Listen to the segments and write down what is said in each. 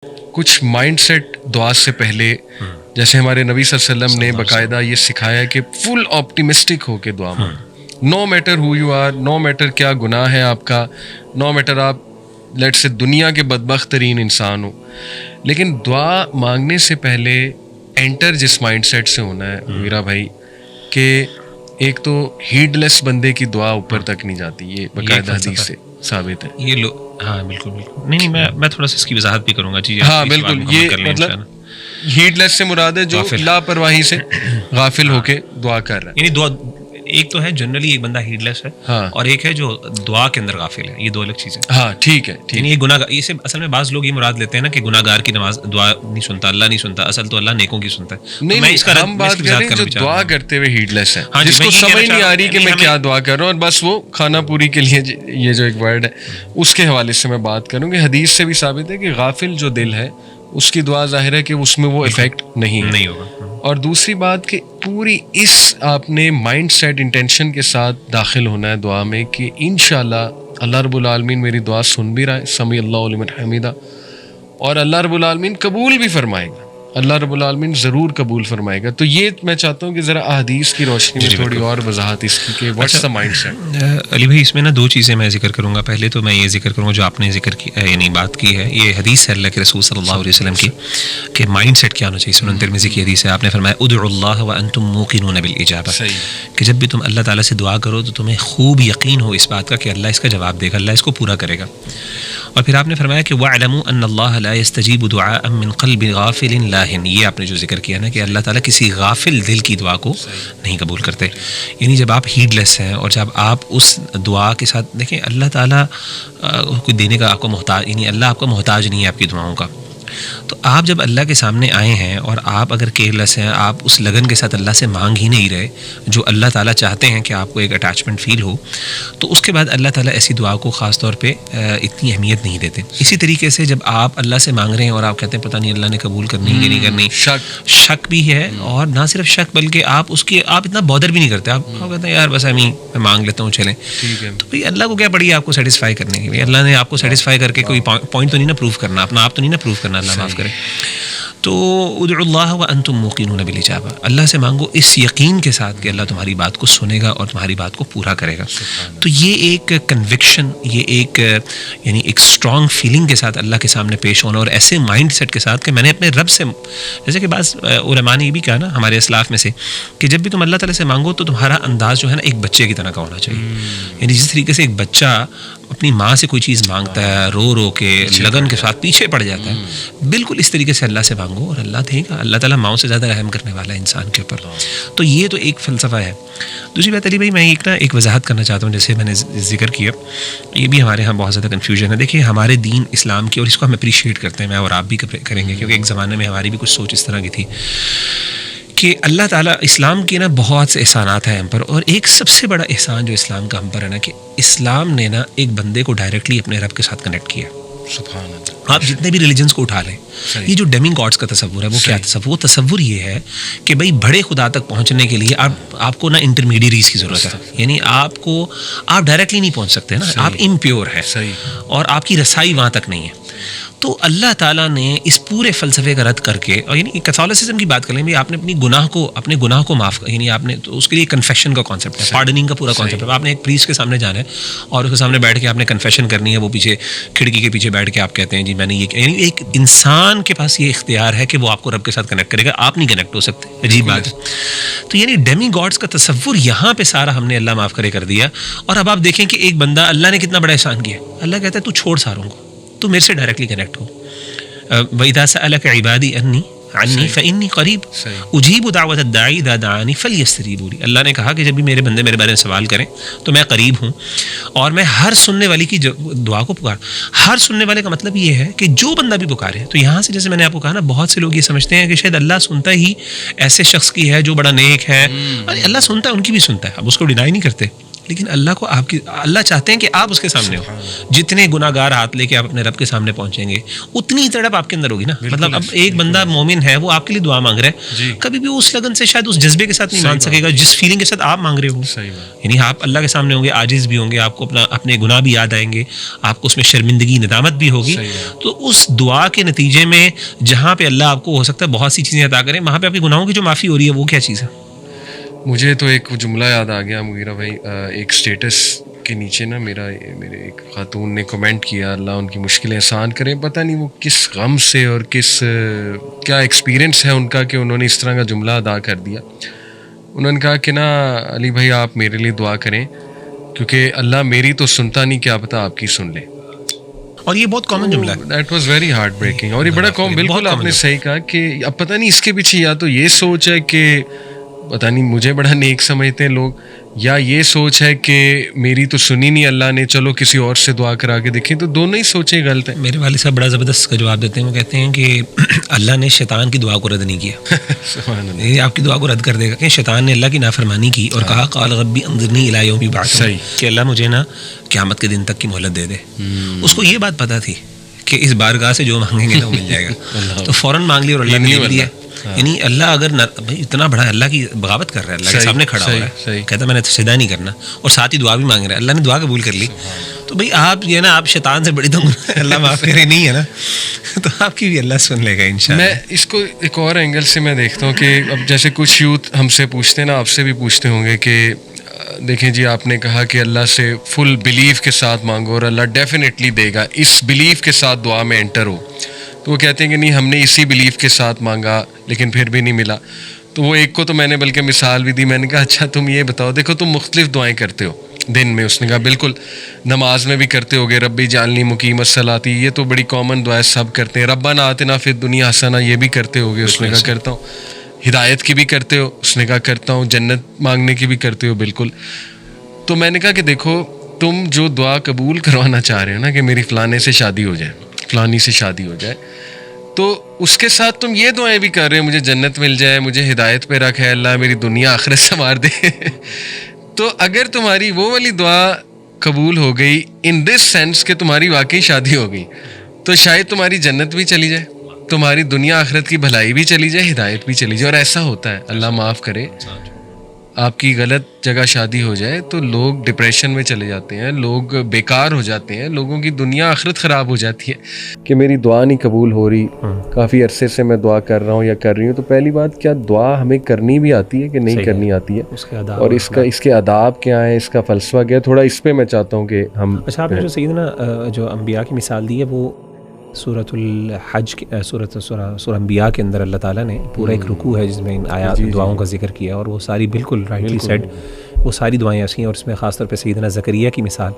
کچھ mind set دعا سے پہلے جیسے ہمارے نبی صلی اللہ علیہ وسلم نے باقاعدہ یہ سکھایا کہ فل آپٹیمسٹک ہو کے دعا مانگو، no matter who you are, no matter کیا گناہ ہے آپ کا، نو میٹر آپ لیٹ سے دنیا کے بدبخت ترین انسان ہو، لیکن دعا مانگنے سے پہلے انٹر جس مائنڈ سیٹ سے ہونا ہے میرا بھائی کہ ایک تو ہیڈ لیس بندے کی دعا اوپر تک نہیں جاتی، یہ باقاعدہ حدیث سے ثابت ہے. یہ ہاں بالکل بالکل نہیں میں تھوڑا سا اس کی وضاحت بھی کروں گا. جی ہاں بالکل، یہ مطلب ہیڈ لیس سے مراد ہے جو لاپرواہی سے غافل ہو کے دعا کر رہا ہے. یعنی دعا ایک تو ہے جنرلی ایک بندہ ہیڈ لیس ہے اور ایک ہے جو دعا کے اندر غافل ہے، یہ دو الگ چیزیں. ہاں ٹھیک ہے. یعنی یہ گناہ اسے اصل میں بعض لوگ یہ مراد لیتے ہیں نا کہ گناہ گار کی نماز دعا نہیں سنتا، اللہ نہیں سنتا، اصل تو اللہ نیکوں کی سنتا ہے. نہیں، ہم بات کر رہے ہیں جو دعا کرتے ہوئے ہیڈ لیس ہے، جس کو سمجھ نہیں آ رہی کہ میں کیا دعا کر رہا ہوں، اور بس وہ کھانا پوری کے لیے یہ جو ایک ورڈ ہے اس کے حوالے سے میں بات کروں کہ حدیث سے بھی ثابت ہے کہ غافل جو دل ہے اس کی دعا ظاہر ہے کہ اس میں وہ افیکٹ نہیں ہوگا. اور دوسری بات کہ پوری اس آپ نے مائنڈ سیٹ انٹینشن کے ساتھ داخل ہونا ہے دعا میں کہ انشاءاللہ اللہ رب العالمین میری دعا سن بھی رہا ہے، سمیع اللہ لمن حمیدہ، اور اللہ رب العالمین قبول بھی فرمائے گا، اللہ رب العالمین ضرور قبول فرمائے گا. تو یہ میں چاہتا ہوں کہ ذرا احادیث کی روشنی میں تھوڑی اور وضاحت اس کی کہ واٹس دا مائنڈ سیٹ. علی بھائی اس میں نا دو چیزیں میں ذکر کروں گا. پہلے تو میں یہ ذکر کروں گا جو آپ نے ذکر کیا یعنی بات کی ہے، یہ حدیث ہے اللہ کے رسول صلی اللہ علیہ وسلم کی کہ مائنڈ سیٹ کیا ہونا چاہیے. سنن ترمذی کی حدیث ہے، آپ نے فرمایا ادعوا اللہ وانتم موقنون بالاجابہ، کہ جب بھی تم اللہ تعالیٰ سے دعا کرو تو تمہیں خوب یقین ہو اس بات کا کہ اللہ اس کا جواب دے گا، اللہ اس کو پورا کرے گا. اور پھر آپ نے فرمایا کہ وَاعْلَمُوا أَنَّ اللَّهَ لَا يَسْتَجِيبُ دُعَاءً مِّن قَلْبٍ غَافِلٍ لَاهٍ. یہ آپ نے جو ذکر کیا نا کہ اللہ تعالیٰ کسی غافل دل کی دعا کو نہیں قبول کرتے. یعنی جب آپ ہیڈ لیس ہیں اور جب آپ اس دعا کے ساتھ دیکھیں اللہ تعالیٰ کوئی دینے کا آپ کو محتاج، یعنی اللہ آپ کا محتاج نہیں ہے آپ کی دعاؤں کا. تو آپ جب اللہ کے سامنے آئے ہیں اور آپ اگر کیئرلیس ہیں، آپ اس لگن کے ساتھ اللہ سے مانگ ہی نہیں رہے جو اللہ تعالیٰ چاہتے ہیں کہ آپ کو ایک اٹیچمنٹ فیل ہو، تو اس کے بعد اللہ تعالیٰ ایسی دعا کو خاص طور پہ اتنی اہمیت نہیں دیتے. اسی طریقے سے جب آپ اللہ سے مانگ رہے ہیں اور آپ کہتے ہیں پتہ نہیں اللہ نے قبول کرنی کہ نہیں کرنی، شک بھی ہے، اور نہ صرف شک بلکہ آپ اس کے آپ اتنا بادر بھی نہیں کرتے، آپ کہتے ہیں یار بس میں مانگ لیتا ہوں چلیں. تو بھائی اللہ کو کیا پڑی آپ کو سیٹسفائی کرنے کی؟ بھائی اللہ نے آپ کو سیٹسفائی کر کے کوئی پوائنٹ تو نہیں نا پروف کرنا، اپنا آپ تو نہیں نا پروف کرنا، اللہ معاف کرے. تو ادعوا اللہ وانتم موقنون بالاجابہ، اللہ سے مانگو اس یقین کے ساتھ کہ اللہ تمہاری بات کو سنے گا اور تمہاری بات کو پورا کرے گا. تو یہ ایک کنوکشن، یہ ایک یعنی ایک اسٹرانگ فیلنگ کے ساتھ اللہ کے سامنے پیش ہونا، اور ایسے مائنڈ سیٹ کے ساتھ کہ میں نے اپنے رب سے، جیسے کہ بعض علماء نے یہ بھی کہا نا ہمارے اسلاف میں سے کہ جب بھی تم اللہ تعالیٰ سے مانگو تو تمہارا انداز جو ہے نا ایک بچے کی طرح کا ہونا چاہیے. یعنی جس طریقے سے ایک بچہ اپنی ماں سے کوئی چیز مانگتا ہے، رو رو کے لگن کے ساتھ پیچھے پڑ جاتا ہے، بالکل اس طریقے سے اللہ سے مانگو اور اللہ دے گا. اللہ تعالیٰ ماؤں سے زیادہ رحم کرنے والا ہے انسان کے اوپر. تو یہ تو ایک فلسفہ ہے. دوسری بات علی بھائی میں ایک وضاحت کرنا چاہتا ہوں، جیسے میں نے ذکر کیا یہ بھی ہمارے ہاں بہت زیادہ کنفیوژن ہے. دیکھیے ہمارے دین اسلام کی، اور اس کو ہم اپریشیٹ کرتے ہیں، میں اور آپ بھی کریں گے کیونکہ ایک زمانے میں ہماری بھی کچھ سوچ اس طرح کی تھی کہ اللہ تعالیٰ اسلام کے نا بہت سے احسانات ہیں ہم پر، اور ایک سب سے بڑا احسان جو اسلام کا ہم پر ہے نا کہ اسلام نے نا ایک بندے کو ڈائریکٹلی اپنے رب کے ساتھ کنیکٹ کیا. سبحان اللہ. آپ جتنے بھی ریلیجنس کو اٹھا لیں، یہ جو ڈیمی گاڈس کا تصور ہے وہ کیا تصور؟ وہ تصور یہ ہے کہ بھائی بڑے خدا تک پہنچنے کے لیے آپ کو نا انٹرمیڈیریز کی ضرورت ہے. یعنی آپ ڈائریکٹلی نہیں پہنچ سکتے نا، آپ امپیور ہیں اور آپ کی رسائی وہاں تک نہیں ہے. تو اللہ تعالیٰ نے اس پورے فلسفے کا رد کر کے، اور یعنی کیتھولسزم کی بات کر لیں، آپ نے اپنے گناہ کو معاف، یعنی آپ نے تو اس کے لیے کنفیشن کا کانسیپٹ ہے، پارڈننگ کا پورا کانسیپٹ ہے. آپ نے ایک پریسٹ کے سامنے جانا ہے اور اس کے سامنے بیٹھ کے آپ نے کنفیشن کرنی ہے، وہ پیچھے کھڑکی کے پیچھے بیٹھ کے آپ کہتے ہیں جی میں نے یہ، یعنی ایک انسان کے پاس یہ اختیار ہے کہ وہ آپ کو رب کے ساتھ کنیکٹ کرے گا، آپ نہیں کنیکٹ ہو سکتے. عجیب بات ہے. تو یعنی ڈیمی گاڈس کا تصور یہاں پہ سارا ہم نے اللہ معاف کرے کر دیا. اور اب آپ دیکھیں کہ ایک بندہ، اللہ نے کتنا بڑا احسان کیا. اللہ کہتا ہے تو چھوڑ ساروں کو، تو میرے سے ڈائریکٹلی کنیکٹ ہو. وَإِذَا سَأَلَكَ عِبَادِي عَنِّي فَإِنِّي قَرِيبٌ أُجِيبُ دَعْوَةَ الدَّاعِ إِذَا دَعَانِ فَلْيَسْتَجِيبُوا لِي. اللہ نے کہا کہ جب بھی میرے بندے میرے بارے میں سوال کریں تو میں قریب ہوں اور میں ہر سننے والے کی دعا کو پکار. ہر سننے والے کا مطلب یہ ہے کہ جو بندہ بھی پکارے. تو یہاں سے جیسے میں نے آپ کو کہا نا، بہت سے لوگ یہ سمجھتے ہیں کہ شاید اللہ سنتا ہی ایسے شخص کی ہے جو بڑا نیک ہے. اللہ سنتا ہے، ان کی بھی سنتا ہے، اب اس کو ڈینائی نہیں کرتے، لیکن اللہ چاہتے ہیں کہ آپ اس کے سامنے ہو. جتنے گناہ گار ہاتھ لے کے آپ اپنے رب کے سامنے پہنچیں گے اتنی تڑپ آپ کے اندر ہوگی نا. مطلب اب ایک بندہ مومن ہے, وہ آپ کے لیے دعا مانگ رہا ہے, کبھی بھی اس لگن سے شاید اس جذبے کے ساتھ نہیں مانگ سکے گا جس فیلنگ کے ساتھ آپ مانگ رہے ہو. یعنی آپ اللہ کے سامنے ہوں گے, عاجز بھی ہوں گے, آپ کو اپنے گناہ بھی یاد آئیں گے, آپ کو اس میں شرمندگی ندامت بھی ہوگی. تو اس دعا کے نتیجے میں جہاں پہ اللہ آپ کو ہو سکتا ہے بہت سی چیزیں عطا کریں, وہاں پہ آپ کے گناہوں کی جو معافی ہو رہی ہے وہ کیا چیز ہے؟ مجھے تو ایک جملہ یاد آ گیا مغیرہ بھائی, ایک اسٹیٹس کے نیچے نا میرے ایک خاتون نے کمنٹ کیا, اللہ ان کی مشکلیں آسان کریں. پتہ نہیں وہ کس غم سے اور کیا ایکسپیرئنس ہے ان کا کہ انہوں نے اس طرح کا جملہ ادا کر دیا. انہوں نے کہا کہ نا علی بھائی آپ میرے لیے دعا کریں کیونکہ اللہ میری تو سنتا نہیں, کیا پتہ آپ کی سن لے. اور یہ بہت کامن جملہ ہے. That was very heart breaking. اور یہ بڑا بالکل آپ نے صحیح کہا کہ اب پتہ نہیں اس کے پیچھے یا تو یہ سوچ ہے کہ پتہ نہیں مجھے بڑا نیک سمجھتے ہیں لوگ, یا یہ سوچ ہے کہ میری تو سنی نہیں اللہ نے, چلو کسی اور سے دعا کرا کے دیکھیں. تو دونوں ہی سوچیں غلط ہیں. میرے والد صاحب بڑا زبردست کا جواب دیتے ہیں, وہ کہتے ہیں کہ اللہ نے شیطان کی دعا کو رد نہیں کیا. یہ آپ کی دعا کو رد کر دے گا کہ شیطان نے اللہ کی نافرمانی کی اور کہا قال ربی انظرنی الی یوم یبعثون, کہ اللہ مجھے نا قیامت کے دن تک کی مہلت دے دے. اس کو یہ بات پتہ تھی کہ اس بارگاہ سے جو مانگیں گے نا وہ مل جائے گا. تو فوراً مانگ لی اور اللہ نے دے دیا. یعنی اللہ اگر اتنا بڑا اللہ کی بغاوت کر رہا ہے, اللہ کے سامنے کھڑا ہو رہا ہے, کہتا ہے میں نے سجدہ نہیں کرنا, اور ساتھ ہی دعا بھی مانگ رہا ہے, اللہ نے دعا قبول کر لی. تو بھائی آپ یہ نا آپ شیطان سے بڑی تو اللہ معاف کرے نہیں ہے نا, تو آپ کی بھی اللہ سن لے گا انشاءاللہ. میں اس کو ایک اور اینگل سے میں دیکھتا ہوں کہ اب جیسے کچھ یوتھ ہم سے پوچھتے ہیں نا, آپ سے بھی پوچھتے ہوں گے کہ دیکھیں جی آپ نے کہا کہ اللہ سے فل بلیف کے ساتھ مانگو اور اللہ definitely they God, us belief کے ساتھ دعا میں انٹر ہو. تو وہ کہتے ہیں کہ نہیں ہم نے اسی بلیف کے ساتھ مانگا لیکن پھر بھی نہیں ملا. تو وہ ایک کو تو میں نے بلکہ مثال بھی دی, میں نے کہا اچھا تم یہ بتاؤ, دیکھو تم مختلف دعائیں کرتے ہو دن میں. اس نے کہا بالکل نماز میں بھی کرتے ہوگے ربی جعلنی مقیم الصلاۃ, یہ تو بڑی کامن دعائیں سب کرتے ہیں. ربنا آتنا فی الدنیا حسنہ, یہ بھی کرتے ہوگے. اس نے کہا کرتا ہوں. ہدایت کی بھی کرتے ہو؟ اس نے کہا کرتا ہوں. جنت مانگنے کی بھی کرتے ہو؟ بالکل. تو میں نے کہا کہ دیکھو تم جو دعا قبول کروانا چاہ رہے ہو نا کہ میری فلانے سے شادی ہو جائے, فلانی سے شادی ہو جائے, تو اس کے ساتھ تم یہ دعائیں بھی کر رہے ہو مجھے جنت مل جائے, مجھے ہدایت پہ رکھ ہے اللہ, میری دنیا آخرت سنوار دے. تو اگر تمہاری وہ والی دعا قبول ہو گئی ان دس سینس کہ تمہاری واقعی شادی ہو گئی, تو شاید تمہاری جنت بھی چلی جائے, تمہاری دنیا آخرت کی بھلائی بھی چلی جائے, ہدایت بھی چلی جائے. اور ایسا ہوتا ہے, اللہ معاف کرے, آپ کی غلط جگہ شادی ہو جائے تو لوگ ڈپریشن میں چلے جاتے ہیں, لوگ بیکار ہو جاتے ہیں, لوگوں کی دنیا آخرت خراب ہو جاتی ہے کہ میری دعا نہیں قبول ہو رہی, کافی عرصے سے میں دعا کر رہا ہوں یا کر رہی ہوں. تو پہلی بات, کیا دعا ہمیں کرنی بھی آتی ہے کہ نہیں کرنی آتی ہے, اور اس کے آداب کیا ہیں, اس کا فلسفہ کیا ہے, تھوڑا اس پہ میں چاہتا ہوں کہ ہم. اچھا آپ نے جو سیدنا جو انبیاء کی مثال دی ہے وہ سورۃ الحج سورہ انبیاء کے اندر اللہ تعالیٰ نے پورا ایک رکوع ہے جس میں ان آیات دعاؤں کا ذکر کیا, اور وہ ساری بالکل رائٹلی سیڈ, وہ ساری دعائیں ایسی ہیں. اور اس میں خاص طور پہ سیدنا زکریا کی مثال,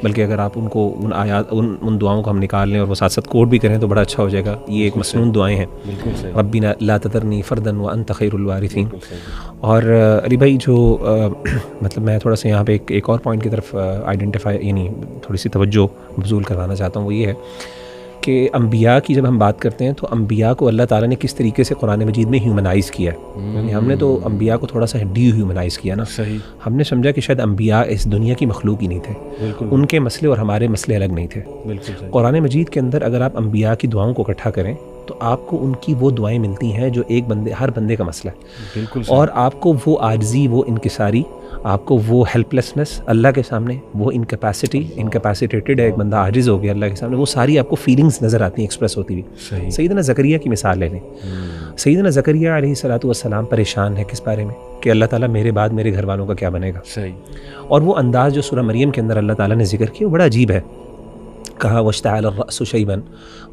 بلکہ اگر آپ ان کو ان آیات ان دعاؤں کو ہم نکال لیں اور وہ ساتھ ساتھ کوٹ بھی کریں تو بڑا اچھا ہو جائے گا. یہ ایک مسنون دعائیں ہیں, ربنا لا تذرنی فردا وانت خیر الوارثین. اور علی بھائی جو مطلب میں تھوڑا سا یہاں پہ ایک اور پوائنٹ کی طرف آئیڈینٹیفائی یعنی تھوڑی سی توجہ مبذول کروانا چاہتا ہوں, وہ یہ ہے کہ انبیاء کی جب ہم بات کرتے ہیں تو انبیاء کو اللہ تعالیٰ نے کس طریقے سے قرآن مجید میں ہیومنائز کیا ہے. یعنی ہم نے تو انبیاء کو تھوڑا سا ڈی ہیومنائز کیا نا. ہم نے سمجھا کہ شاید انبیاء اس دنیا کی مخلوق ہی نہیں تھے, ان کے مسئلے اور ہمارے مسئلے الگ نہیں تھے. قرآن مجید کے اندر اگر آپ انبیاء کی دعاؤں کو اکٹھا کریں تو آپ کو ان کی وہ دعائیں ملتی ہیں جو ایک ہر بندے کا مسئلہ ہے. اور آپ کو وہ عاجزی, وہ انکساری, آپ کو وہ ہیلپلیسنس اللہ کے سامنے, وہ انکیپیسیٹیٹڈ ہے ایک بندہ, عاجز ہو گیا اللہ کے سامنے, وہ ساری آپ کو فیلنگز نظر آتی ہیں ایکسپریس ہوتی ہوئی. سیدنا زکریا کی مثال لے لیں. سیدنا زکریا علیہ الصلوۃ والسلام پریشان ہے کس بارے میں کہ اللہ تعالیٰ میرے بعد میرے گھر والوں کا کیا بنے گا. اور وہ انداز جو سورہ مریم کے اندر اللہ تعالیٰ نے ذکر کیا وہ بڑا عجیب ہے. کہا واشتعل الرأس شیبا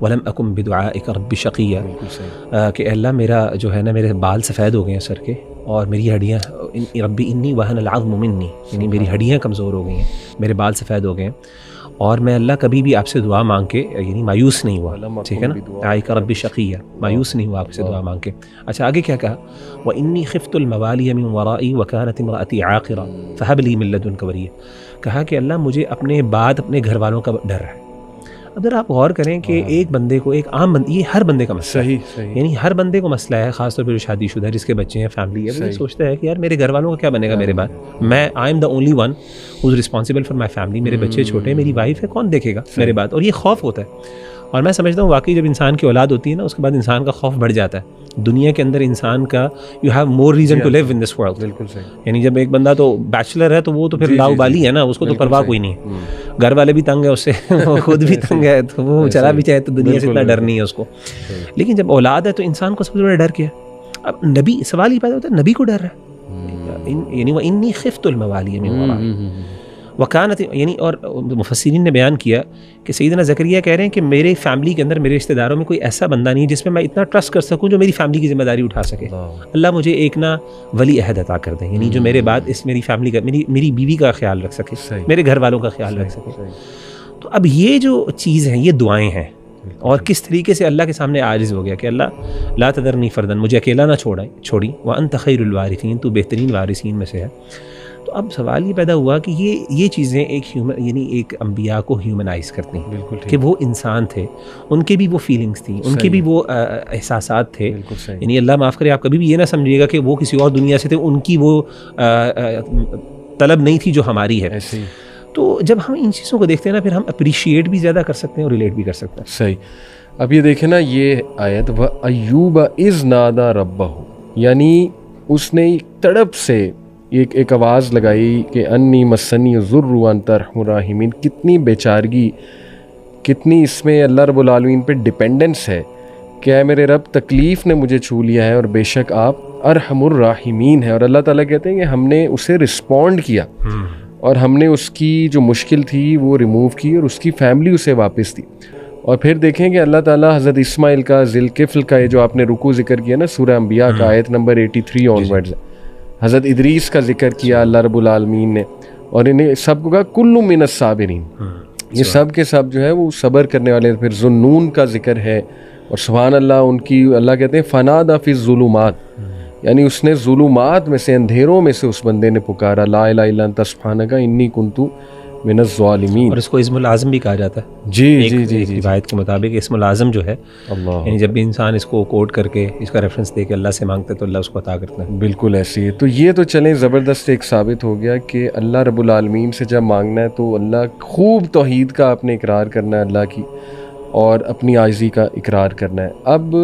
ولم اکن بدعائک رب شقیا, کہ اللہ میرا جو ہے نا میرے بال سفید ہو گئے ہیں سر کے, اور میری ہڈیاں ربی انی وہن العظم منی, یعنی میری ہڈیاں کمزور ہو گئی ہیں, میرے بال سفید ہو گئے ہیں, اور میں اللہ کبھی بھی آپ سے دعا مانگ کے یعنی مایوس نہیں ہوا. ٹھیک ہے نا, دعائک رب شقیا, مایوس نہیں ہوا آپ سے دعا مانگ کے. اچھا آگے کیا کہا, وانی خفت الموالی من ورائی وکانت امراتی عاقرا فہب لی من لدنک ولییا. کہا کہ اللہ مجھے اپنے بعد اپنے گھر والوں کا ڈر ہے. اب ذرا آپ غور کریں کہ ایک بندے کو، ایک عام بندے، یہ ہر بندے کا مسئلہ ہے، صحیح یعنی ہر بندے کو مسئلہ ہے، خاص طور پہ جو شادی شدہ ہے، جس کے بچے ہیں، فیملی ہے، وہ یہ سوچتا ہے کہ یار میرے گھر والوں کا کیا بنے گا میرے بعد، میں I am the only one who is responsible for my family, میرے بچے چھوٹے ہیں، میری وائف ہے، کون دیکھے گا میرے بعد، اور یہ خوف ہوتا ہے. اور میں سمجھتا ہوں واقعی جب انسان کی اولاد ہوتی ہے نا، اس کے بعد انسان کا خوف بڑھ جاتا ہے دنیا کے اندر. انسان کا you have more reason to live in this world. بالکل صحیح. یعنی جب ایک بندہ تو بیچلر ہے تو وہ تو پھر لاؤ بالی ہے نا، اس کو تو پرواہ کوئی نہیں ہے، گھر والے بھی تنگ ہے اس سے، وہ خود بھی تنگ ہے، تو وہ چلا بھی چاہے تو دنیا سے اتنا ڈر نہیں ہے اس کو. لیکن جب اولاد ہے تو انسان کو سب سے بڑا ڈر کیا ہے؟ اب نبی، سوال یہ پیدا ہوتا ہے نبی کو ڈر ہے، یعنی وہ انی خفت الموالی من وراء وکانت، یعنی اور مفسرین نے بیان کیا کہ سیدنا زکریا کہہ رہے ہیں کہ میرے فیملی کے اندر، میرے رشتہ داروں میں کوئی ایسا بندہ نہیں جس پہ میں اتنا ٹرسٹ کر سکوں جو میری فیملی کی ذمہ داری اٹھا سکے. اللہ مجھے ایک نا ولی عہد عطا کر دیں، یعنی جو میرے بعد اس میری فیملی کا، میری بیوی کا خیال رکھ سکے، میرے گھر والوں کا خیال رکھ سکے. تو اب یہ جو چیز ہیں، یہ دعائیں ہیں، اور کس طریقے سے اللہ کے سامنے عاجز ہو گیا کہ اللہ لا تذرنی فردن، مجھے اکیلا نہ چھوڑی، وانت خیر الوارثین، تو بہترین وارثین میں سے ہے. تو اب سوال یہ پیدا ہوا کہ یہ چیزیں ایک ہیومن، یعنی ایک انبیاء کو ہیومنائز کرتی ہیں کہ وہ انسان تھے، ان کے بھی وہ فیلنگز تھیں، ان کے بھی وہ احساسات تھے. یعنی اللہ معاف کرے، آپ کبھی بھی یہ نہ سمجھیے گا کہ وہ کسی اور دنیا سے تھے، ان کی وہ طلب نہیں تھی جو ہماری ہے. تو جب ہم ان چیزوں کو دیکھتے ہیں نا، پھر ہم اپریشیٹ بھی زیادہ کر سکتے ہیں اور ریلیٹ بھی کر سکتے ہیں. صحیح. اب یہ دیکھیں نا، یہ آیت وَأَيُّوبَ إِذْ نَادَى رَبَّهُ، یعنی اس نے تڑپ سے ایک آواز لگائی کہ انی مسنی الضر وانت ارحم الراحمین. کتنی بیچارگی، کتنی اس میں اللہ رب العالمین پہ ڈیپینڈنس ہے کہ اے میرے رب، تکلیف نے مجھے چھو لیا ہے اور بے شک آپ ارحم الراحمین ہیں. اور اللہ تعالیٰ کہتے ہیں کہ ہم نے اسے رسپونڈ کیا اور ہم نے اس کی جو مشکل تھی وہ ریموو کی اور اس کی فیملی اسے واپس دی. اور پھر دیکھیں کہ اللہ تعالیٰ حضرت اسماعیل کا، ذوالکفل کا، یہ جو آپ نے رکوع ذکر کیا نا سورہ انبیاء کا آیت نمبر 83 آنورڈز، حضرت ادریس کا ذکر کیا اللہ رب العالمین نے، اور انہیں سب کو کہا کل من الصابرین، یہ سب کے سب جو ہے وہ صبر کرنے والے. پھر ذوالنون کا ذکر ہے، اور سبحان اللہ ان کی، اللہ کہتے ہیں فنادی فی الظلمات، یعنی اس نے ظلمات میں سے، اندھیروں میں سے اس بندے نے پکارا لا الہ الا انت سبحانک انی کنت من الظالمین. اور اس کو اسم العظم بھی کہا جاتا ہے. جی روایت کے مطابق اسم العظم جو ہے، یعنی جب بھی انسان اس کو کوٹ کر کے اس کا ریفرنس دے کے اللہ سے مانگتا ہے تو اللہ اس کو عطا کرتا ہے. بالکل ایسی ہے. تو یہ تو چلیں زبردست ایک ثابت ہو گیا کہ اللہ رب العالمین سے جب مانگنا ہے تو اللہ خوب توحید کا اپنے اقرار کرنا ہے اللہ کی، اور اپنی عاجزی کا اقرار کرنا ہے. اب